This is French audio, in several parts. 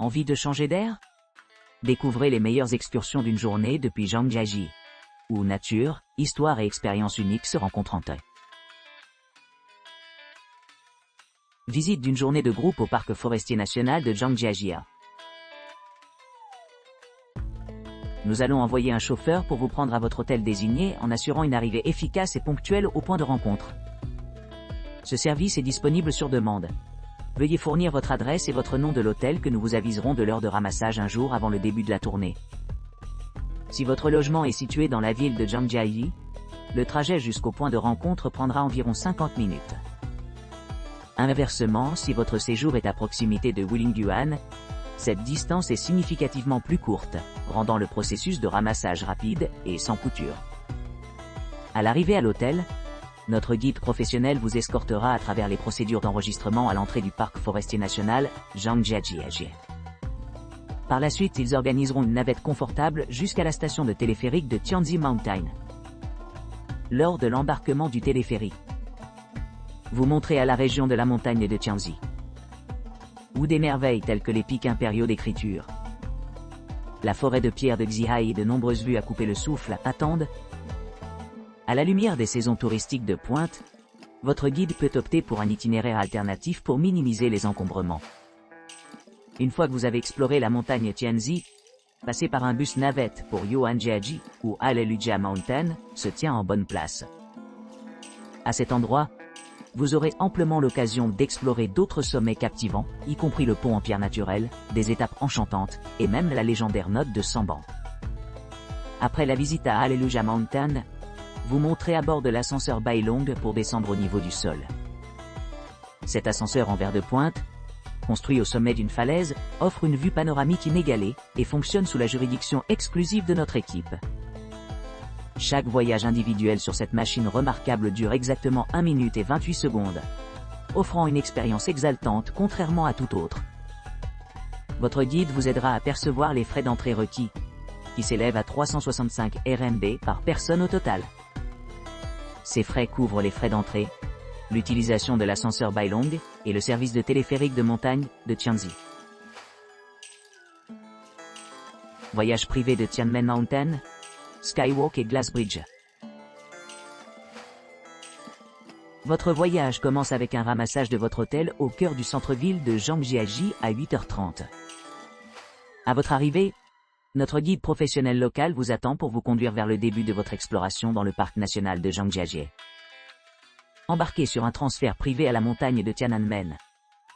Envie de changer d'air? Découvrez les meilleures excursions d'une journée depuis Zhangjiajie, où nature, histoire et expériences uniques se rencontrent en tête. Visite d'une journée de groupe au parc forestier national de Zhangjiajie. Nous allons envoyer un chauffeur pour vous prendre à votre hôtel désigné en assurant une arrivée efficace et ponctuelle au point de rencontre. Ce service est disponible sur demande. Veuillez fournir votre adresse et votre nom de l'hôtel que nous vous aviserons de l'heure de ramassage un jour avant le début de la tournée. Si votre logement est situé dans la ville de Zhangjiajie, le trajet jusqu'au point de rencontre prendra environ 50 minutes. Inversement, si votre séjour est à proximité de Wulingyuan, cette distance est significativement plus courte, rendant le processus de ramassage rapide et sans couture. À l'arrivée à l'hôtel, notre guide professionnel vous escortera à travers les procédures d'enregistrement à l'entrée du parc forestier national Zhangjiajie. Par la suite, ils organiseront une navette confortable jusqu'à la station de téléphérique de Tianzi Mountain. Lors de l'embarquement du téléphérique, vous montrez à la région de la montagne de Tianzi, où des merveilles telles que les pics impériaux d'écriture, la forêt de pierre de Xihai et de nombreuses vues à couper le souffle attendent. À la lumière des saisons touristiques de pointe, votre guide peut opter pour un itinéraire alternatif pour minimiser les encombrements. Une fois que vous avez exploré la montagne Tianzi, passez par un bus navette pour Yuanjiaji où Hallelujah Mountain se tient en bonne place. À cet endroit, vous aurez amplement l'occasion d'explorer d'autres sommets captivants, y compris le pont en pierre naturelle, des étapes enchantantes, et même la légendaire note de Samban. Après la visite à Hallelujah Mountain, vous monterez à bord de l'ascenseur Bailong pour descendre au niveau du sol. Cet ascenseur en verre de pointe, construit au sommet d'une falaise, offre une vue panoramique inégalée et fonctionne sous la juridiction exclusive de notre équipe. Chaque voyage individuel sur cette machine remarquable dure exactement 1 minute et 28 secondes, offrant une expérience exaltante contrairement à tout autre. Votre guide vous aidera à percevoir les frais d'entrée requis, qui s'élèvent à 365 RMB par personne au total. Ces frais couvrent les frais d'entrée, l'utilisation de l'ascenseur Bailong et le service de téléphérique de montagne de Tianzi. Voyage privé de Tianmen Mountain, Skywalk et Glass Bridge. Votre voyage commence avec un ramassage de votre hôtel au cœur du centre-ville de Zhangjiajie à 8h30. À votre arrivée, notre guide professionnel local vous attend pour vous conduire vers le début de votre exploration dans le parc national de Zhangjiajie. Embarquez sur un transfert privé à la montagne de Tiananmen,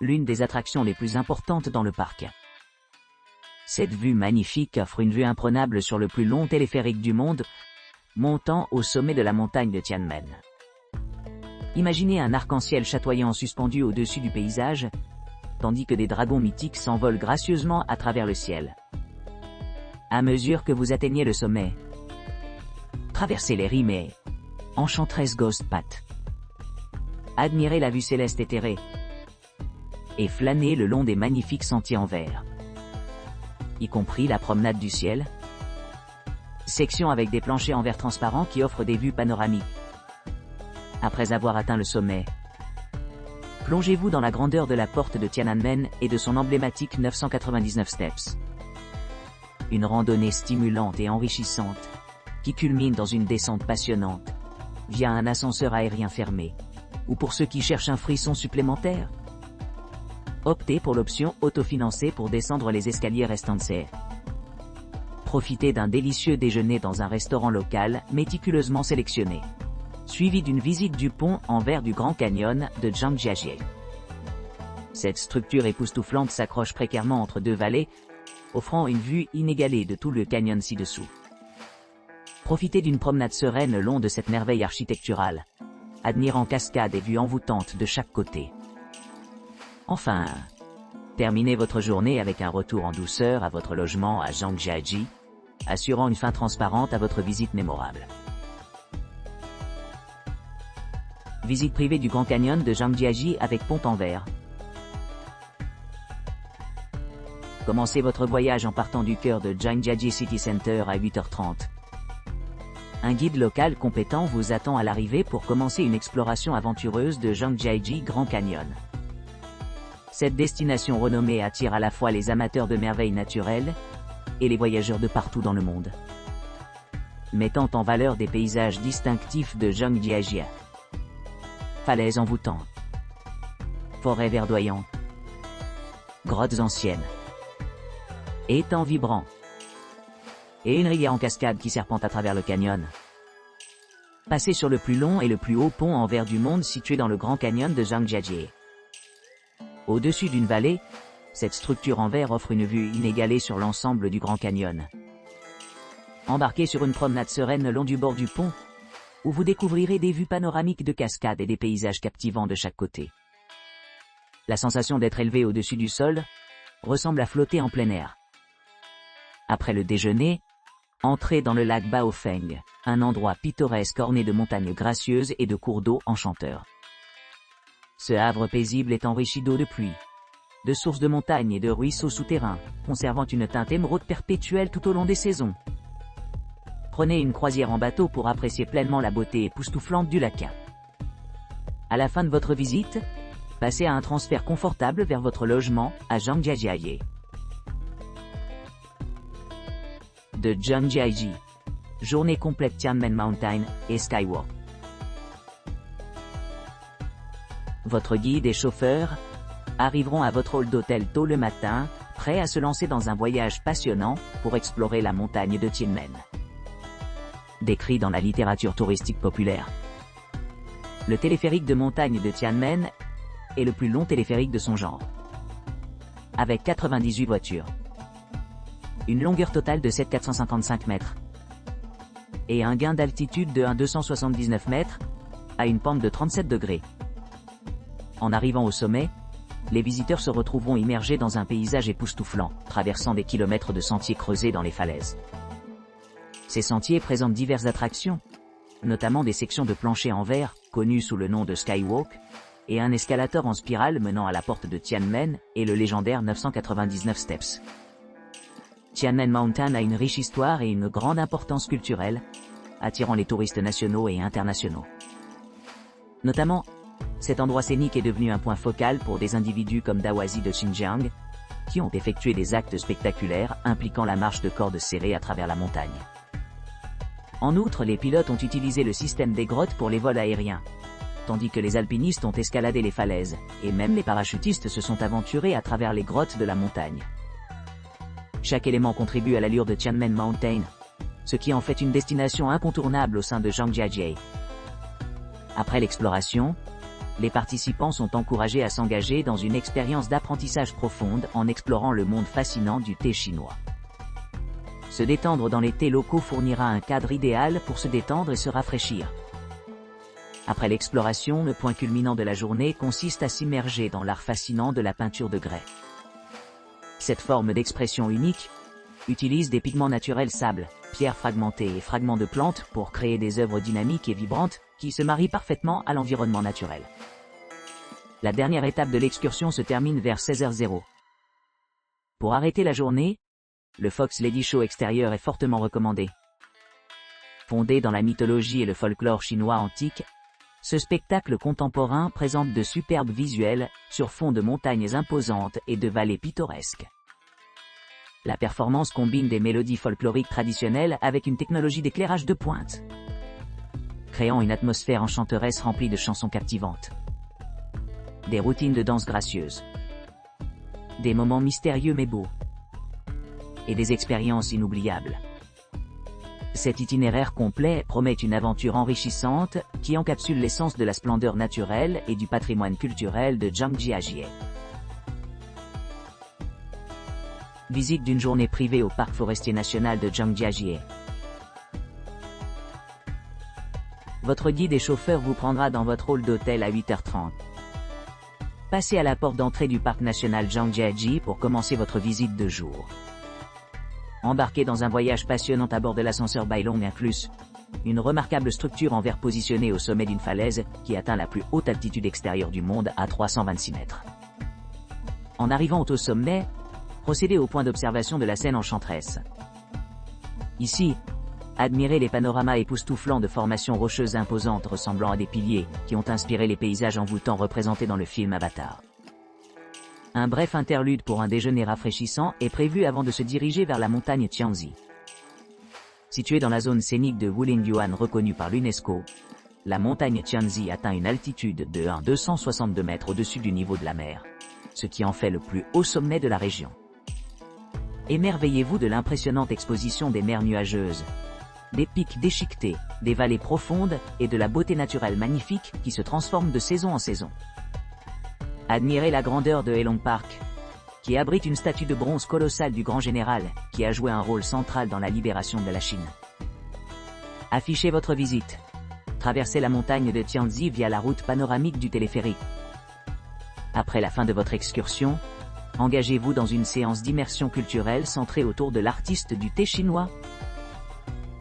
l'une des attractions les plus importantes dans le parc. Cette vue magnifique offre une vue imprenable sur le plus long téléphérique du monde, montant au sommet de la montagne de Tianmen. Imaginez un arc-en-ciel chatoyant suspendu au-dessus du paysage, tandis que des dragons mythiques s'envolent gracieusement à travers le ciel. À mesure que vous atteignez le sommet, traversez les rimes et Enchantress Ghost Path. Admirez la vue céleste éthérée et flânez le long des magnifiques sentiers en verre, y compris la promenade du ciel, section avec des planchers en verre transparent qui offrent des vues panoramiques. Après avoir atteint le sommet, plongez-vous dans la grandeur de la porte de Tiananmen et de son emblématique 999 steps. Une randonnée stimulante et enrichissante, qui culmine dans une descente passionnante, via un ascenseur aérien fermé, ou pour ceux qui cherchent un frisson supplémentaire, optez pour l'option autofinancée pour descendre les escaliers restants. Profitez d'un délicieux déjeuner dans un restaurant local méticuleusement sélectionné, suivi d'une visite du pont en verre du Grand Canyon de Zhangjiajie. Cette structure époustouflante s'accroche précairement entre deux vallées, offrant une vue inégalée de tout le canyon ci-dessous. Profitez d'une promenade sereine le long de cette merveille architecturale, admirant cascades et vues envoûtantes de chaque côté. Enfin, terminez votre journée avec un retour en douceur à votre logement à Zhangjiajie, assurant une fin transparente à votre visite mémorable. Visite privée du Grand Canyon de Zhangjiajie avec pont en verre. Commencez votre voyage en partant du cœur de Zhangjiajie City Center à 8h30. Un guide local compétent vous attend à l'arrivée pour commencer une exploration aventureuse de Zhangjiajie Grand Canyon. Cette destination renommée attire à la fois les amateurs de merveilles naturelles et les voyageurs de partout dans le monde, mettant en valeur des paysages distinctifs de Zhangjiajie. Falaises envoûtantes, forêts verdoyantes, grottes anciennes, étangs vibrants, et une rivière en cascade qui serpente à travers le canyon. Passez sur le plus long et le plus haut pont en verre du monde situé dans le Grand Canyon de Zhangjiajie. Au-dessus d'une vallée, cette structure en verre offre une vue inégalée sur l'ensemble du Grand Canyon. Embarquez sur une promenade sereine le long du bord du pont, où vous découvrirez des vues panoramiques de cascades et des paysages captivants de chaque côté. La sensation d'être élevé au-dessus du sol ressemble à flotter en plein air. Après le déjeuner, entrez dans le lac Baofeng, un endroit pittoresque orné de montagnes gracieuses et de cours d'eau enchanteurs. Ce havre paisible est enrichi d'eau de pluie, de sources de montagnes et de ruisseaux souterrains, conservant une teinte émeraude perpétuelle tout au long des saisons. Prenez une croisière en bateau pour apprécier pleinement la beauté époustouflante du lac. À la fin de votre visite, passez à un transfert confortable vers votre logement à Zhangjiajie. De Zhangjiajie, journée complète Tianmen Mountain et Skywalk. Votre guide et chauffeur arriveront à votre hall d'hôtel tôt le matin, prêts à se lancer dans un voyage passionnant pour explorer la montagne de Tianmen. Décrit dans la littérature touristique populaire, le téléphérique de montagne de Tianmen est le plus long téléphérique de son genre, avec 98 voitures, une longueur totale de 7,455 mètres et un gain d'altitude de 1,279 mètres à une pente de 37 degrés. En arrivant au sommet, les visiteurs se retrouveront immergés dans un paysage époustouflant, traversant des kilomètres de sentiers creusés dans les falaises. Ces sentiers présentent diverses attractions, notamment des sections de plancher en verre, connues sous le nom de Skywalk, et un escalator en spirale menant à la porte de Tianmen et le légendaire 999 Steps. Tianmen Mountain a une riche histoire et une grande importance culturelle, attirant les touristes nationaux et internationaux. Notamment, cet endroit scénique est devenu un point focal pour des individus comme Dawazi de Xinjiang, qui ont effectué des actes spectaculaires impliquant la marche de cordes serrées à travers la montagne. En outre, les pilotes ont utilisé le système des grottes pour les vols aériens, tandis que les alpinistes ont escaladé les falaises, et même les parachutistes se sont aventurés à travers les grottes de la montagne. Chaque élément contribue à l'allure de Tianmen Mountain, ce qui en fait une destination incontournable au sein de Zhangjiajie. Après l'exploration, les participants sont encouragés à s'engager dans une expérience d'apprentissage profonde en explorant le monde fascinant du thé chinois. Se détendre dans les thés locaux fournira un cadre idéal pour se détendre et se rafraîchir. Après l'exploration, le point culminant de la journée consiste à s'immerger dans l'art fascinant de la peinture de grès. Cette forme d'expression unique utilise des pigments naturels sable, pierres fragmentées et fragments de plantes pour créer des œuvres dynamiques et vibrantes qui se marient parfaitement à l'environnement naturel. La dernière étape de l'excursion se termine vers 16h00. Pour arrêter la journée, le Fox Lady Show extérieur est fortement recommandé. Fondé dans la mythologie et le folklore chinois antique, ce spectacle contemporain présente de superbes visuels sur fond de montagnes imposantes et de vallées pittoresques. La performance combine des mélodies folkloriques traditionnelles avec une technologie d'éclairage de pointe, créant une atmosphère enchanteresse remplie de chansons captivantes. Des routines de danse gracieuses, des moments mystérieux mais beaux, et des expériences inoubliables. Cet itinéraire complet promet une aventure enrichissante qui encapsule l'essence de la splendeur naturelle et du patrimoine culturel de Zhangjiajie. Visite d'une journée privée au parc forestier national de Zhangjiajie. Votre guide et chauffeur vous prendra dans votre hall d'hôtel à 8h30. Passez à la porte d'entrée du parc national Zhangjiajie pour commencer votre visite de jour. Embarquez dans un voyage passionnant à bord de l'ascenseur Bailong inclus, une remarquable structure en verre positionnée au sommet d'une falaise qui atteint la plus haute altitude extérieure du monde à 326 mètres. En arrivant au sommet, procédez au point d'observation de la scène enchanteresse. Ici, admirez les panoramas époustouflants de formations rocheuses imposantes ressemblant à des piliers qui ont inspiré les paysages envoûtants représentés dans le film Avatar. Un bref interlude pour un déjeuner rafraîchissant est prévu avant de se diriger vers la montagne Tianzi. Située dans la zone scénique de Wulingyuan reconnue par l'UNESCO, la montagne Tianzi atteint une altitude de 262 mètres au-dessus du niveau de la mer, ce qui en fait le plus haut sommet de la région. Émerveillez-vous de l'impressionnante exposition des mers nuageuses, des pics déchiquetés, des vallées profondes et de la beauté naturelle magnifique qui se transforme de saison en saison. Admirez la grandeur de Heilong Park, qui abrite une statue de bronze colossale du grand général, qui a joué un rôle central dans la libération de la Chine. Affichez votre visite. Traversez la montagne de Tianzi via la route panoramique du téléphérique. Après la fin de votre excursion, engagez-vous dans une séance d'immersion culturelle centrée autour de l'artiste du thé chinois.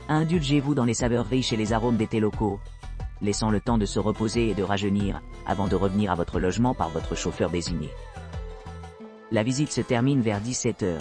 Indulgez-vous dans les saveurs riches et les arômes des thés locaux, laissant le temps de se reposer et de rajeunir, avant de revenir à votre logement par votre chauffeur désigné. La visite se termine vers 17 h.